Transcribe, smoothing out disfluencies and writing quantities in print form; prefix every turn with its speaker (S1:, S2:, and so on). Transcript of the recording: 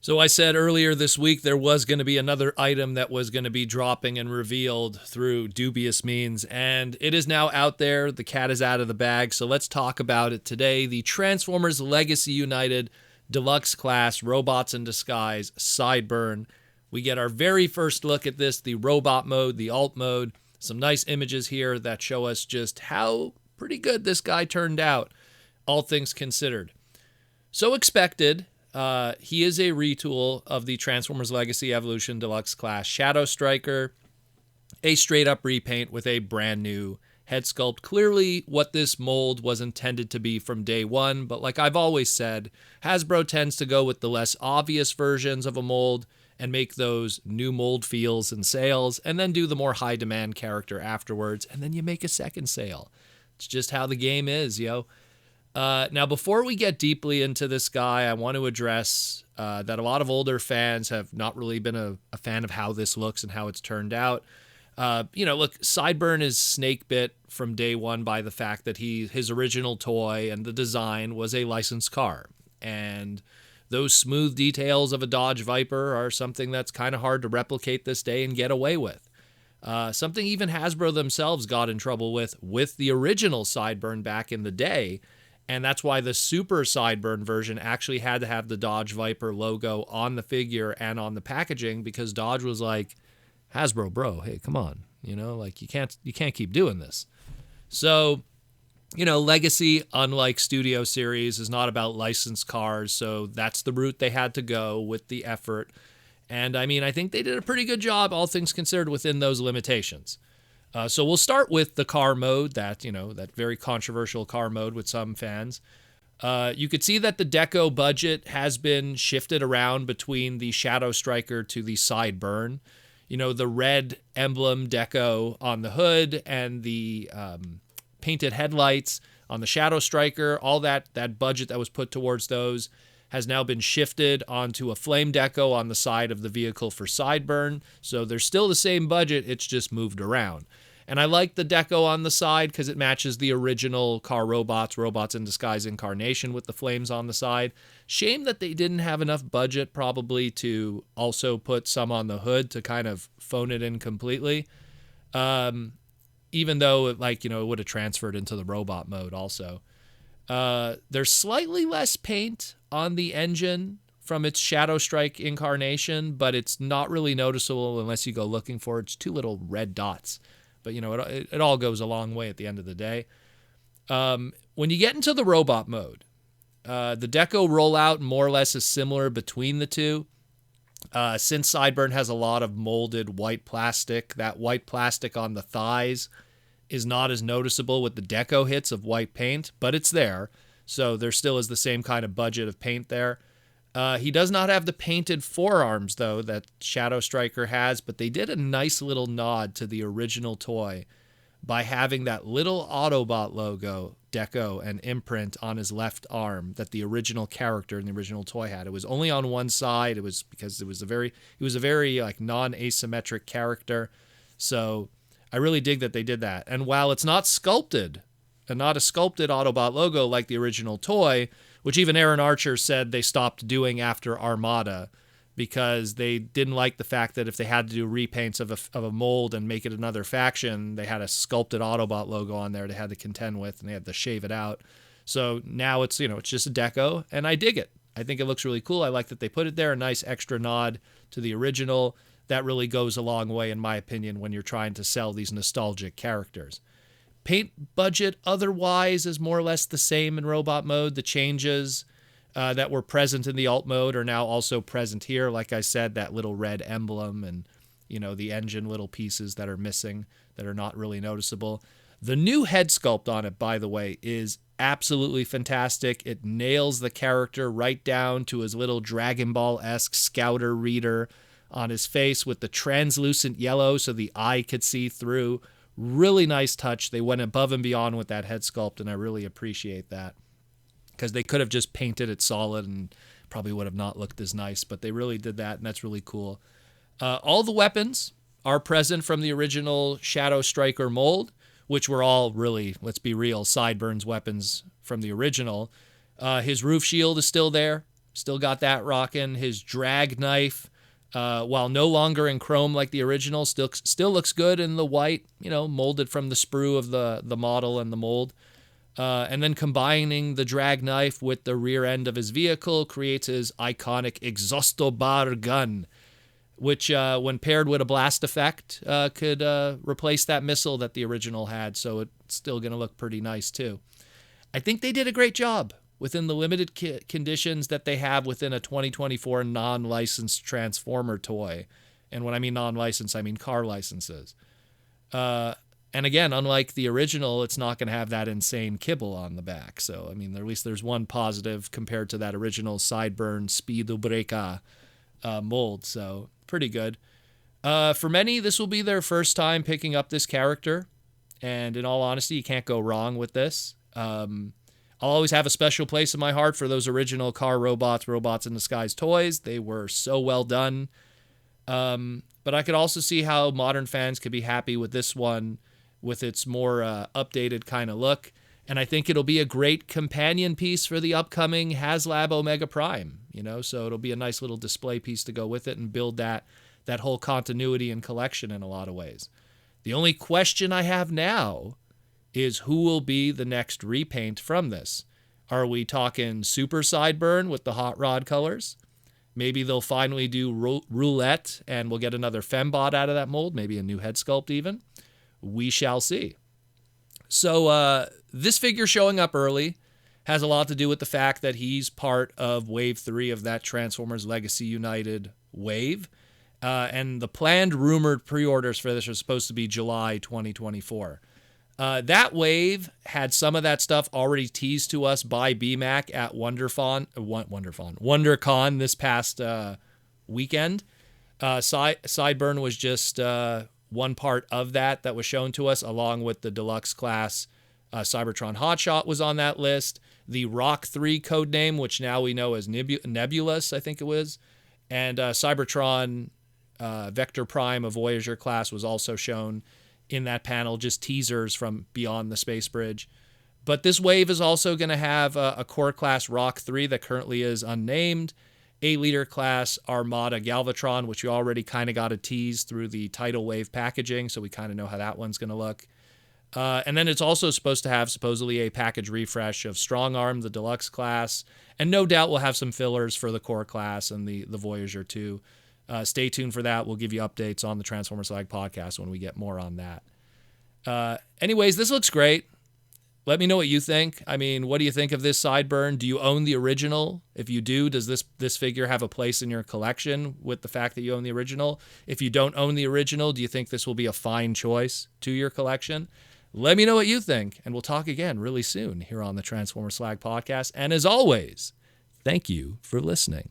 S1: So I said earlier this week there was going to be another item that was going to be dropping and revealed through dubious means, and it is now out there. The cat is out of the bag, so let's talk about it today. The Transformers Legacy United Deluxe Class Robots in Disguise Sideburn. We get our very first look at this, the robot mode, the alt mode. Some nice images here that show us just how pretty good this guy turned out, all things considered. So expected. He is a retool of the Transformers Legacy Evolution Deluxe Class Shadow Striker, a straight-up repaint with a brand new head sculpt. Clearly what this mold was intended to be from day one, but like I've always said, Hasbro tends to go with the less obvious versions of a mold and make those new mold feels and sales, and then do the more high-demand character afterwards, and then you make a second sale. It's just how the game is, yo. Now, before we get deeply into this guy, I want to address that a lot of older fans have not really been a fan of how this looks and how it's turned out. Look, Sideburn is snake bit from day one by the fact that his original toy and the design was a licensed car. And those smooth details of a Dodge Viper are something that's kind of hard to replicate this day and get away with. Something even Hasbro themselves got in trouble with the original Sideburn back in the day. And that's why the Super Sideburn version actually had to have the Dodge Viper logo on the figure and on the packaging, because Dodge was like, Hasbro, bro, hey, come on. Like you can't keep doing this. So, Legacy, unlike Studio Series, is not about licensed cars. So that's the route they had to go with the effort. And I think they did a pretty good job, all things considered, within those limitations. So we'll start with the car mode, that very controversial car mode with some fans. You could see that the deco budget has been shifted around between the Shadow Striker to the Sideburn. The red emblem deco on the hood and the painted headlights on the Shadow Striker, all that budget that was put towards those has now been shifted onto a flame deco on the side of the vehicle for Sideburn. So they're still the same budget, it's just moved around. And I like the deco on the side because it matches the original car Robots in Disguise incarnation with the flames on the side. Shame that they didn't have enough budget probably to also put some on the hood to kind of phone it in completely. Even though it would have transferred into the robot mode also. There's slightly less paint on the engine from its Shadow Strike incarnation, but it's not really noticeable unless you go looking for it. It's two little red dots. But, it all goes a long way at the end of the day. When you get into the robot mode, the deco rollout more or less is similar between the two. Since Sideburn has a lot of molded white plastic, that white plastic on the thighs is not as noticeable with the deco hits of white paint, but it's there. So there still is the same kind of budget of paint there. He does not have the painted forearms, though, that Shadow Striker has, but they did a nice little nod to the original toy by having that little Autobot logo, deco, and imprint on his left arm that the original character in the original toy had. It was only on one side. It was because he was a very non-asymmetric character. So I really dig that they did that. And while it's not sculpted, and not a sculpted Autobot logo like the original toy, which even Aaron Archer said they stopped doing after Armada because they didn't like the fact that if they had to do repaints of a mold and make it another faction, they had a sculpted Autobot logo on there they had to contend with, and they had to shave it out. So now it's just a deco, and I dig it. I think it looks really cool. I like that they put it there, a nice extra nod to the original. That really goes a long way, in my opinion, when you're trying to sell these nostalgic characters. Paint budget otherwise is more or less the same in robot mode. The changes that were present in the alt mode are now also present here. Like I said, that little red emblem and, the engine little pieces that are missing that are not really noticeable. The new head sculpt on it, by the way, is absolutely fantastic. It nails the character right down to his little Dragon Ball-esque scouter reader on his face with the translucent yellow so the eye could see through. Really nice touch. They went above and beyond with that head sculpt, and I really appreciate that, because they could have just painted it solid and probably would have not looked as nice, but they really did that, and that's really cool. All the weapons are present from the original Shadow Striker mold, which were all really, let's be real, Sideburn's weapons from the original. His roof shield is still there. Still got that rocking. His drag knife, while no longer in chrome like the original, still looks good in the white, molded from the sprue of the model and the mold. And then combining the drag knife with the rear end of his vehicle creates his iconic Exhaustobar gun, which, when paired with a blast effect, could replace that missile that the original had. So it's still going to look pretty nice, too. I think they did a great job within the limited conditions that they have within a 2024 non-licensed Transformer toy. And when I mean non-licensed, I mean car licenses. And again, unlike the original, it's not going to have that insane kibble on the back. So, I mean, at least there's one positive compared to that original Sideburn Speedo Breaka mold. So, pretty good. For many, this will be their first time picking up this character. And in all honesty, you can't go wrong with this. I'll always have a special place in my heart for those original car robots in disguise toys. They were so well done. But I could also see how modern fans could be happy with this one, with its more updated kind of look. And I think it'll be a great companion piece for the upcoming HasLab Omega Prime, so it'll be a nice little display piece to go with it and build that whole continuity and collection in a lot of ways. The only question I have now is who will be the next repaint from this. Are we talking Super Sideburn with the hot rod colors? Maybe they'll finally do Roulette and we'll get another Fembot out of that mold, maybe a new head sculpt even. We shall see. So this figure showing up early has a lot to do with the fact that he's part of Wave 3 of that Transformers Legacy United wave. And the planned rumored pre-orders for this are supposed to be July 2024. That wave had some of that stuff already teased to us by BMAC at WonderCon this past weekend. Sideburn was just one part of that was shown to us, along with the Deluxe class. Cybertron Hotshot was on that list. The Rock 3 codename, which now we know as Nebulous, I think it was. And Cybertron Vector Prime, a Voyager class, was also shown in that panel, just teasers from beyond the space bridge. But this wave is also going to have a core class Rock 3 that currently is unnamed, a leader class Armada Galvatron, which we already kind of got a tease through the Tidal Wave packaging, so we kind of know how that one's going to look. And then it's also supposed to have supposedly a package refresh of Strong Arm, the Deluxe class, and no doubt we'll have some fillers for the core class and the Voyager 2. Stay tuned for that. We'll give you updates on the Transformer Slag podcast when we get more on that. Anyways, this looks great. Let me know what you think. I mean, what do you think of this Sideburn? Do you own the original? If you do, does this figure have a place in your collection with the fact that you own the original? If you don't own the original, do you think this will be a fine choice to your collection? Let me know what you think, and we'll talk again really soon here on the Transformer Slag podcast. And as always, thank you for listening.